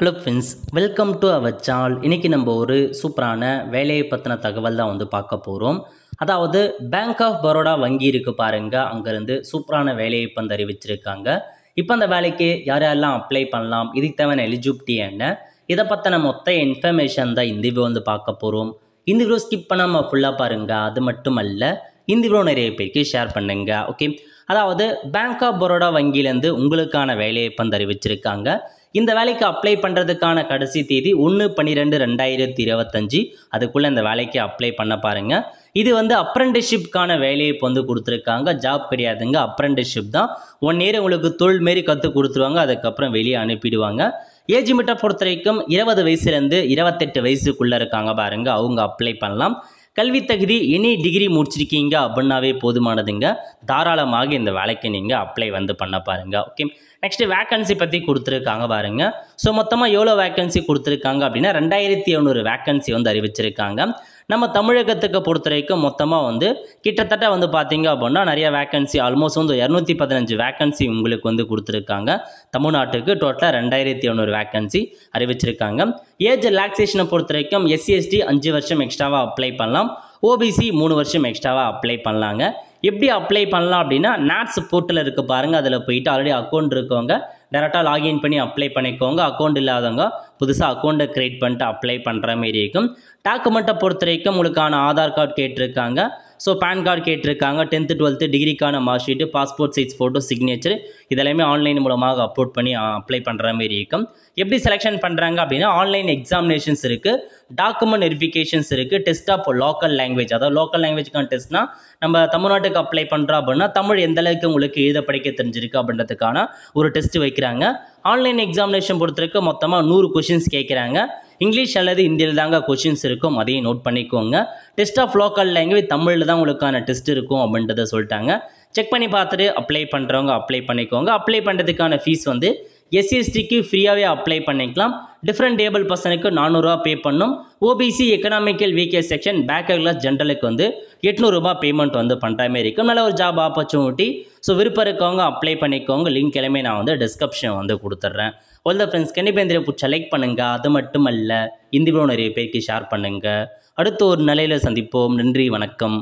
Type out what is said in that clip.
Hello friends, welcome to our channel. இன்றைக்கி நம்ம ஒரு சூப்பரான வேலையை பற்றின தகவல் தான் பார்க்க போகிறோம். அதாவது பேங்க் ஆஃப் பரோடா வங்கி இருக்குது பாருங்கள், அங்கேருந்து சூப்பரான வேலையை அறிவிச்சிருக்காங்க. இப்போ அந்த வேலைக்கு யார் யாரெல்லாம் அப்ளை பண்ணலாம், இதுக்கு தேவையான எலிஜிபிலிட்டி என்ன, இதை பற்றின மொத்த இன்ஃபர்மேஷன் தான் இந்த வீடியோ பார்க்க போகிறோம். இந்த வீடியோ ஸ்கிப் பண்ணாமல் ஃபுல்லாக பாருங்கள். அது மட்டும் அல்ல, இந்த வீடியோ நிறைய பேருக்கு ஷேர் பண்ணுங்க. ஓகே, அதாவது பேங்க் ஆஃப் பரோடா வங்கியிலேருந்து உங்களுக்கான வேலையை அறிவிச்சிருக்காங்க. இந்த வேலைக்கு அப்ளை பண்ணுறதுக்கான கடைசி தேதி 1/12/2025. அதுக்குள்ளே இந்த வேலைக்கு அப்ளை பண்ண பாருங்கள். இது அப்ரெண்டிஸ்ஷிப்கான வேலையை கொடுத்துருக்காங்க. ஜாப் கிடையாதுங்க, அப்ரெண்டிஸ்ஷிப் தான். 1 இயர் உங்களுக்கு தொழில் மாரி கற்றுக் கொடுத்துருவாங்க. அதுக்கப்புறம் வெளியே அனுப்பிடுவாங்க. ஏஜ் லிமிட்டை பொறுத்த வரைக்கும் 20 வயசுலேருந்து 28 வயசுக்குள்ளே இருக்காங்க பாருங்கள், அவங்க அப்ளை பண்ணலாம். கல்வி தகுதி எனி டிகிரி முடிச்சிருக்கீங்க அப்படின்னாவே போதுமானதுங்க. தாராளமாக இந்த வேலைக்கு நீங்கள் அப்ளை பண்ண பாருங்கள். ஓகே, நெக்ஸ்ட் வேக்கன்சி பற்றி கொடுத்துருக்காங்க பாருங்கள். ஸோ மொத்தமாக எவ்வளோ வேக்கன்சி கொடுத்துருக்காங்க அப்படின்னா 2700 வேக்கன்சி அறிவிச்சிருக்காங்க. நம்ம தமிழகத்துக்கு பொறுத்த வரைக்கும் மொத்தமாக கிட்டத்தட்ட பார்த்தீங்க அப்படின்னா நிறைய வேக்கன்சி, ஆல்மோஸ்ட் 215 வேக்கன்சி உங்களுக்கு கொடுத்துருக்காங்க. தமிழ்நாட்டுக்கு டோட்டலாக 2700 வேக்கன்சி அறிவிச்சிருக்காங்க. ஏஜ் ரிலாக்ஸேஷனை பொறுத்த வரைக்கும் SC ST 5 வருஷம் எக்ஸ்ட்ராவாக அப்ளை பண்ணலாம். OBC 3 வருஷம் எக்ஸ்ட்ராவாக அப்ளை பண்ணலாங்க. எப்படி அப்ளை பண்ணலாம் அப்படின்னா, NATS போர்ட்டல் இருக்குது பாருங்கள், அதில் போயிட்டு ஆல்ரெடி அக்கௌண்ட் இருக்கவங்க டேரெக்டாக லாகின் பண்ணி அப்ளை பண்ணிக்கோங்க. அக்கௌண்ட் இல்லாதவங்க புதுசாக அக்கௌண்ட்டை க்ரியேட் பண்ணிட்டு அப்ளை பண்ணுற மாரி இருக்கும். டாக்குமெண்ட்டை பொறுத்த வரைக்கும் உங்களுக்கான ஆதார் கார்டு கேட்டிருக்காங்க. ஸோ பேன் கார்டு கேட்டிருக்காங்க. 10th 12th டிகிரிக்கான mark sheet, passport size photo, signature இதெல்லாமே ஆன்லைன் மூலமாக அப்லோட் பண்ணி அப்ளை பண்ணுற மாரி இருக்கும். எப்படி செலெக்ஷன் பண்ணுறாங்க அப்படின்னா, ஆன்லைன் எக்ஸாமினேஷன்ஸ் இருக்குது, டாக்குமெண்ட் வெரிஃபிகேஷன்ஸ் இருக்குது, டெஸ்ட் ஆஃப் லோக்கல் லாங்குவேஜ். அதாவது லோக்கல் லாங்குவேஜ்க்கான டெஸ்ட்னா நம்ம தமிழ்நாட்டுக்கு அப்ளை பண்ணுறோம் அப்படின்னா தமிழ் எந்தளவுக்கு உங்களுக்கு எழுத படிக்க தெரிஞ்சிருக்கு அப்படின்றதுக்கான ஒரு டெஸ்ட் வைக்கிறாங்க. ஆன்லைன் எக்ஸாமினேஷன் பொறுத்தவரைக்கும் மொத்தமாக 100 கொஷின்ஸ் கேட்குறாங்க. இங்கிலீஷ் அல்லது ஹிந்தியில் தாங்க கொஷின்ஸ் இருக்கும், அதையும் நோட் பண்ணிக்கோங்க. டெஸ்ட் ஆஃப் லோக்கல் லாங்குவேஜ் தமிழில் தான் உங்களுக்கான டெஸ்ட் இருக்கும் அப்படின்றத சொல்லிட்டாங்க. செக் பண்ணி பார்த்துட்டு அப்ளை பண்ணுறவங்க அப்ளை பண்ணிக்கோங்க. அப்ளை பண்ணுறதுக்கான ஃபீஸ் SC STக்கு ஃப்ரீயாகவே அப்ளை பண்ணிக்கலாம். டிஃப்ரெண்ட் ஏபிள் பர்சனுக்கு 400 ரூபா பே பண்ணும். OBC economical weaker section backward class ஜென்ரலுக்கு 800 ரூபா பேமெண்ட் பண்ணுற மாதிரி இருக்கும். நல்ல ஒரு ஜாப் ஆப்பர்ச்சுனிட்டி. ஸோ விருப்பம் இருக்கவங்க அப்ளை பண்ணிக்கோங்க. லிங்க் எல்லாமே நான் டிஸ்கிரிப்ஷன் கொடுத்துட்றேன். ஆல் த ஃப்ரெண்ட்ஸ், கண்டிப்பாக இந்த பிடிச்ச லைக் பண்ணுங்கள். அது மட்டும் அல்ல, இந்த வீடியோ நிறைய பேருக்கு ஷேர் பண்ணுங்கள். அடுத்து ஒரு நிலையில் சந்திப்போம். நன்றி, வணக்கம்.